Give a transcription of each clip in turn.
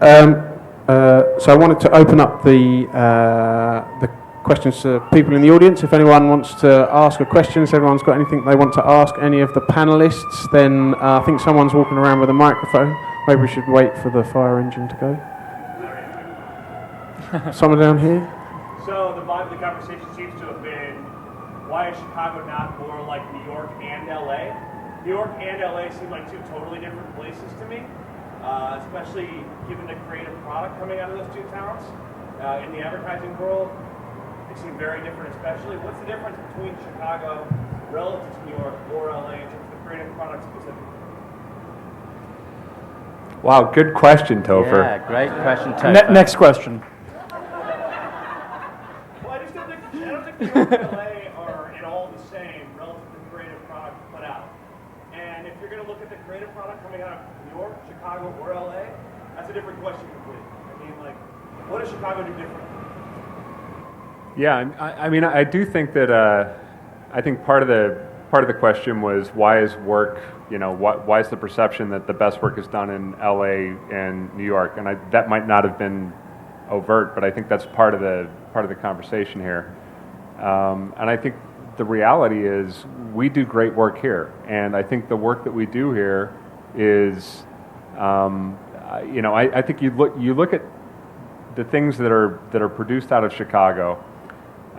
So I wanted to open up the questions to people in the audience. If anyone wants to ask a question, if everyone's got anything they want to ask any of the panelists, then I think someone's walking around with a microphone. Maybe we should wait for the fire engine to go. Someone down here? So the vibe of the conversation seems to have been, why is Chicago not more like New York and LA? New York and LA seem like two totally different places to me, especially given the creative product coming out of those two towns. In the advertising world, they seem very different especially. What's the difference between Chicago relative to New York or LA in terms of the creative product specifically? Wow, good question, Topher. Yeah, great question, Topher. Next question. Well, I don't think New York and LA are at all the same relative to the creative product put out. And if you're going to look at the creative product coming out of New York, Chicago, or LA, that's a different question completely. I mean, like, what does Chicago do different? Yeah, I mean, I do think that I think part of the question was why is work, why is the perception that the best work is done in LA and New York, and that might not have been overt, but I think that's part of the conversation here, and I think the reality is we do great work here, and I think the work that we do here is, I think you look at the things that are produced out of Chicago.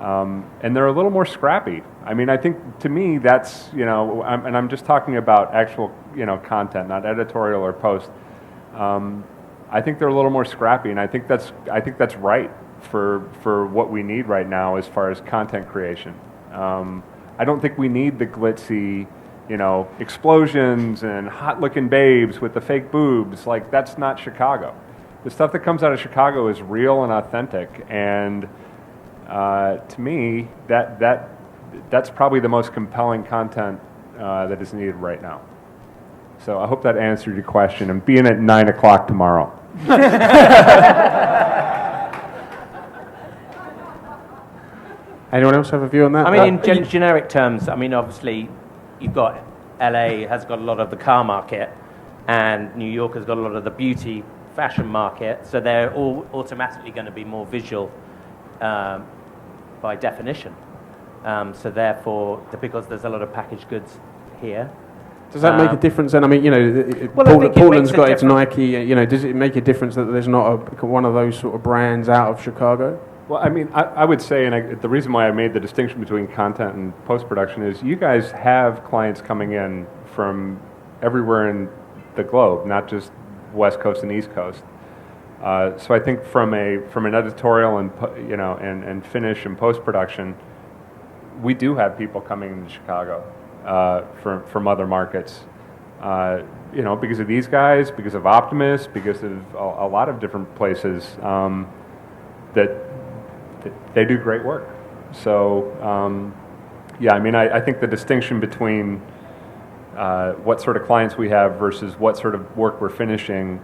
And they're a little more scrappy. I mean, I think to me that's, I'm just talking about actual, content, not editorial or post. I think they're a little more scrappy, and I think that's right for what we need right now as far as content creation. I don't think we need the glitzy, explosions and hot-looking babes with the fake boobs. Like, that's not Chicago. The stuff that comes out of Chicago is real and authentic, and to me, that's probably the most compelling content that is needed right now. So I hope that answered your question. And being at 9 o'clock tomorrow. Anyone else have a view on that? I mean, in generic terms, I mean, obviously, you've got LA has got a lot of the car market, and New York has got a lot of the beauty fashion market, so they're all automatically going to be more visual by definition. So therefore, because there's a lot of packaged goods here. Does that make a difference then? I mean, Portland's got its Nike, does it make a difference that there's not one of those sort of brands out of Chicago? Well, I mean, I would say, and the reason why I made the distinction between content and post-production is you guys have clients coming in from everywhere in the globe, not just West Coast and East Coast. So I think from an editorial and finish and post-production, we do have people coming to Chicago from other markets, because of these guys, because of Optimus, because of a lot of different places that they do great work. So I mean, I think the distinction between what sort of clients we have versus what sort of work we're finishing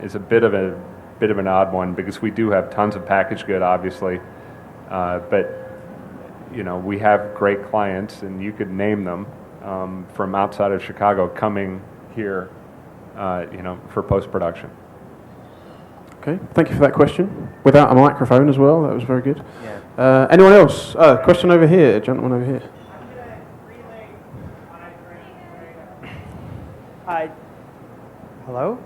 is a bit of an odd one, because we do have tons of packaged good, obviously, but we have great clients, and you could name them from outside of Chicago coming here, for post-production. Okay, thank you for that question. Without a microphone as well, that was very good. Yeah. Anyone else? Question over here, gentleman over here. Hi. Hello?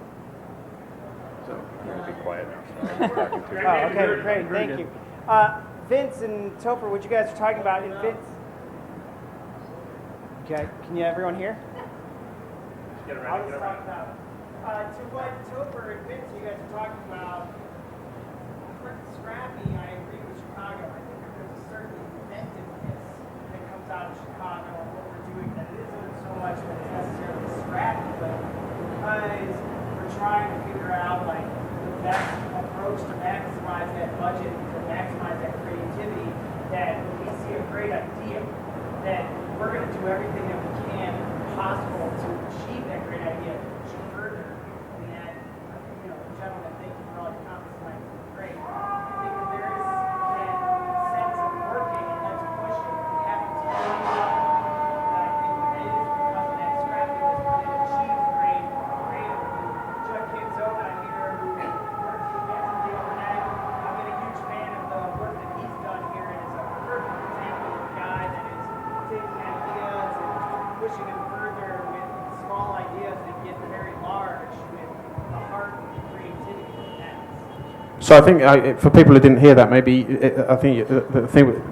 Be quiet. Oh, okay, great, thank you. Vince and Topher, what you guys are talking about, and Vince. Okay, can everyone hear? I was talking about, to what Topher and Vince, you guys are talking about, scrappy, I agree with Chicago. I think that there's a certain inventiveness that comes out of Chicago and what we're doing, that it isn't so much that it's necessarily scrappy, but because we're trying to figure out, like, the best approach to maximize that budget, to maximize that creativity, that when we see a great idea, that we're going to do everything that we can possible to achieve that great idea, to further. And, gentlemen, thank you for all your comments tonight. It's been great. I think that there is that sense of working and let's push it and having to do it. And I think that it is because of that scrappiness that it achieves great creative. Chuck Kinsona here, who So I think for people who didn't hear that, maybe I think the thing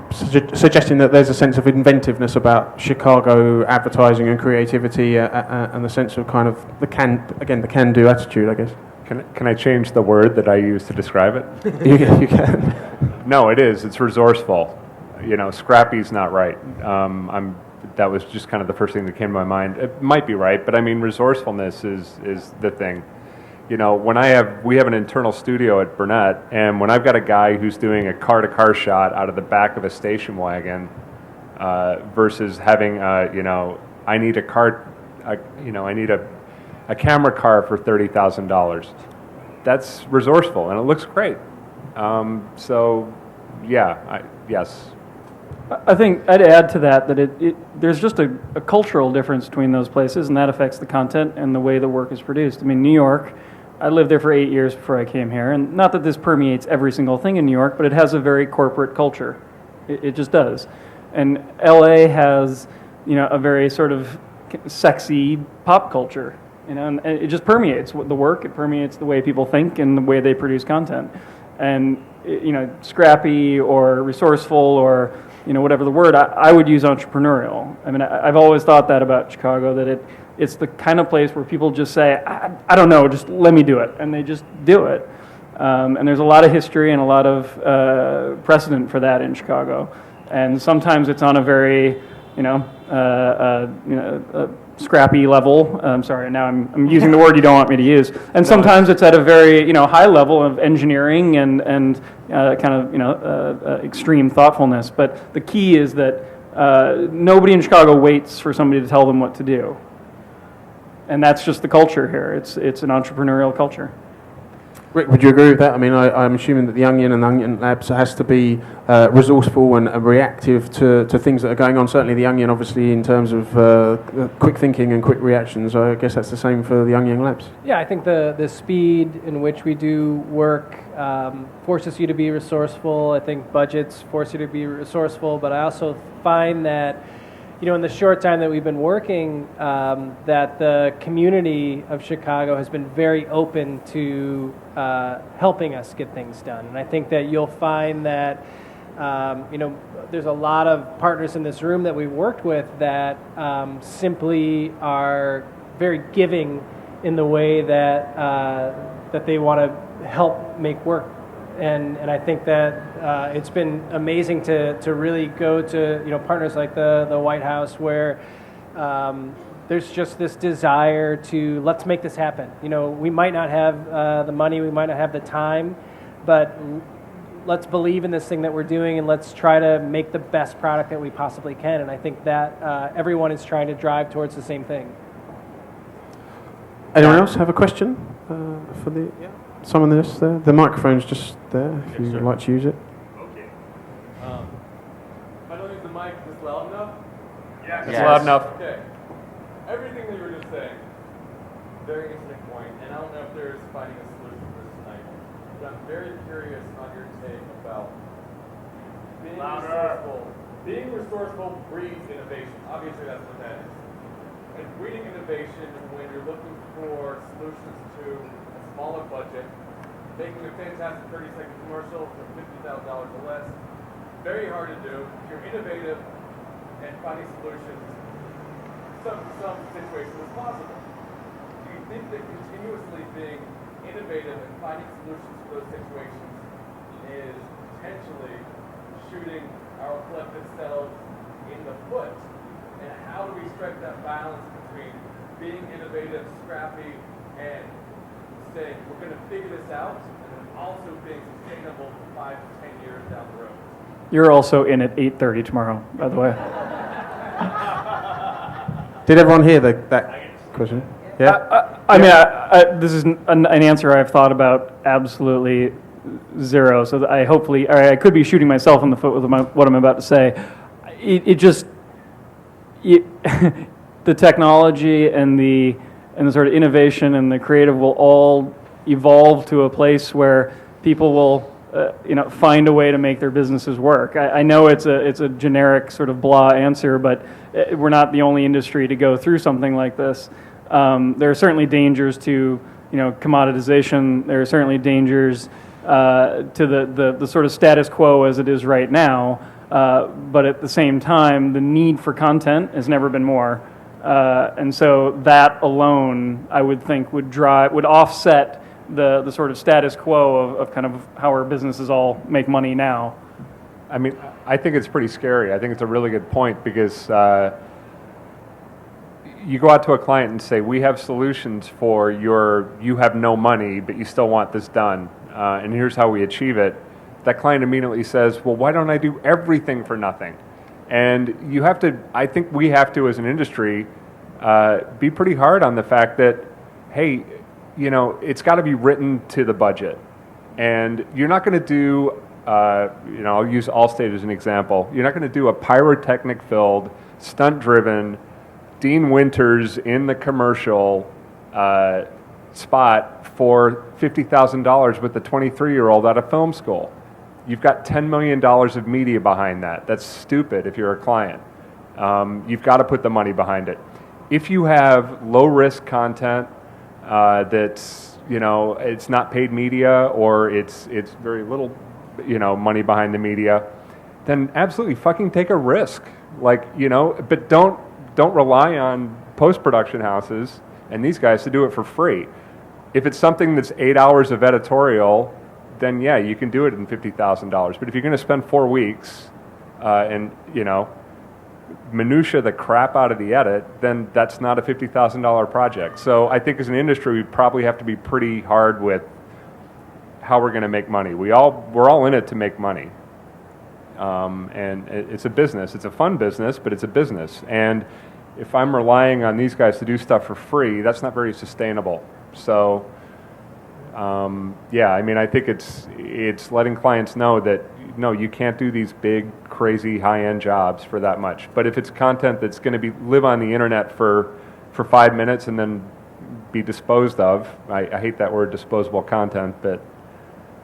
suggesting that there's a sense of inventiveness about Chicago advertising and creativity, and the sense of kind of the can-do attitude, I guess. Can I change the word that I use to describe it? You can. No, it is. It's resourceful. Scrappy's not right. That was just kind of the first thing that came to my mind. It might be right, but I mean, resourcefulness is the thing. When we have an internal studio at Burnett, and when I've got a guy who's doing a car-to-car shot out of the back of a station wagon, versus having, I need a car, I need a camera car for $30,000. That's resourceful, and it looks great. Yes. I think I'd add to that there's just a cultural difference between those places, and that affects the content and the way the work is produced. I mean, New York, I lived there for 8 years before I came here, and not that this permeates every single thing in New York, but it has a very corporate culture. It just does. And LA has, a very sort of sexy pop culture, and it just permeates the work, it permeates the way people think and the way they produce content. And, scrappy or resourceful or, whatever the word, I would use entrepreneurial. I mean, I've always thought that about Chicago, that it's the kind of place where people just say, I don't know, just let me do it. And they just do it. And there's a lot of history and a lot of precedent for that in Chicago. And sometimes it's on a very, scrappy level. I'm sorry, now I'm using the word you don't want me to use. And sometimes it's at a very, high level of engineering and extreme thoughtfulness. But the key is that nobody in Chicago waits for somebody to tell them what to do. And that's just the culture here. It's an entrepreneurial culture. Rick, would you agree with that? I mean, I'm assuming that the Onion and Onion Labs has to be resourceful and reactive to things that are going on. Certainly the Onion, obviously, in terms of quick thinking and quick reactions. I guess that's the same for the Onion Labs. Yeah, I think the speed in which we do work forces you to be resourceful. I think budgets force you to be resourceful, but I also find that in the short time that we've been working, that the community of Chicago has been very open to helping us get things done. And I think that you'll find that, there's a lot of partners in this room that we've worked with that simply are very giving in the way that that they want to help make work. And I think that it's been amazing to really go to partners like the White House, where there's just this desire to let's make this happen. We might not have the money, we might not have the time, but let's believe in this thing that we're doing and let's try to make the best product that we possibly can. And I think that everyone is trying to drive towards the same thing. Anyone else have a question for the? Yeah. Someone else there? The microphone's just there, if you'd like to use it. Okay. I don't think the mic is loud enough. Yes. It's loud enough. Okay. Everything that you were just saying, very interesting point, and I don't know if there's finding a solution for this tonight, but I'm very curious on your take about being resourceful. Being resourceful breeds innovation. Obviously, that's what that is. And breeding innovation when you're looking for solutions to smaller budget, making a fantastic 30-second commercial for $50,000 or less. Very hard to do. If you're innovative and finding solutions, some situations is possible. Do you think that continuously being innovative and finding solutions for those situations is potentially shooting our collective selves in the foot? And how do we strike that balance between being innovative, scrappy, and saying we're going to figure this out, and then also being sustainable for 5 to 10 years down the road? You're also in at 8:30 tomorrow, by the way. Did everyone hear that question? Yeah. I mean, this is an answer I've thought about absolutely zero. So that I could be shooting myself in the foot with what I'm about to say. The technology and the sort of innovation and the creative will all evolve to a place where people will, find a way to make their businesses work. I know it's a generic sort of blah answer, but we're not the only industry to go through something like this. There are certainly dangers to, commoditization. There are certainly dangers to the sort of status quo as it is right now. But at the same time, the need for content has never been more. And so that alone, I would think, would offset the sort of status quo of kind of how our businesses all make money now. I mean, I think it's pretty scary. I think it's a really good point because you go out to a client and say, we have solutions for you have no money, but you still want this done, and here's how we achieve it. That client immediately says, well, why don't I do everything for nothing? And you have to, I think we have to, as an industry, be pretty hard on the fact that, hey, it's got to be written to the budget. And you're not going to do, I'll use Allstate as an example. You're not going to do a pyrotechnic-filled, stunt-driven, Dean Winters in the commercial spot for $50,000 with a 23-year-old out of film school. You've got $10 million of media behind that. That's stupid if you're a client. You've got to put the money behind it. If you have low-risk content that's, it's not paid media or it's very little, money behind the media, then absolutely fucking take a risk. But don't rely on post-production houses and these guys to do it for free. If it's something that's 8 hours of editorial, then yeah, you can do it in $50,000. But if you're going to spend 4 weeks and minutia the crap out of the edit, then that's not a $50,000 project. So I think as an industry, we probably have to be pretty hard with how we're going to make money. We're all in it to make money, and it's a business. It's a fun business, but it's a business. And if I'm relying on these guys to do stuff for free, that's not very sustainable. So. I think it's letting clients know that no, you can't do these big, crazy, high-end jobs for that much. But if it's content that's going to live on the internet for 5 minutes and then be disposed of, I hate that word, disposable content, but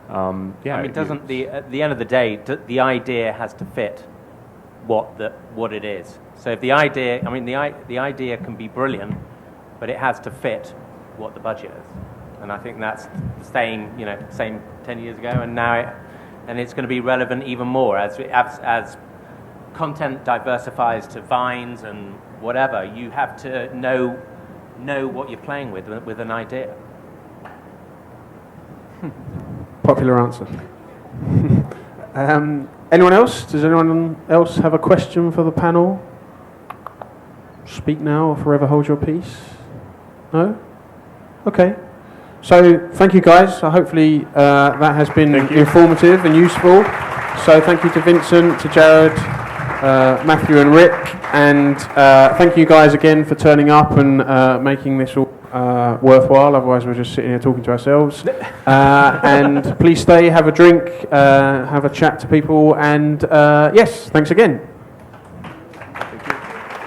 at the end of the day, the idea has to fit what it is. So if the idea, the idea can be brilliant, but it has to fit what the budget is. And I think that's same 10 years ago, and now it's going to be relevant even more as content diversifies to Vines and whatever. You have to know what you're playing with an idea. Popular answer. Anyone else? Does anyone else have a question for the panel? Speak now or forever hold your peace. No? Okay. So thank you guys. Hopefully that has been informative and useful. So thank you to Vincent, to Jared, Matthew and Rick, and thank you guys again for turning up and making this all worthwhile. Otherwise we're just sitting here talking to ourselves. And please stay, have a drink, have a chat to people, and yes, thanks again.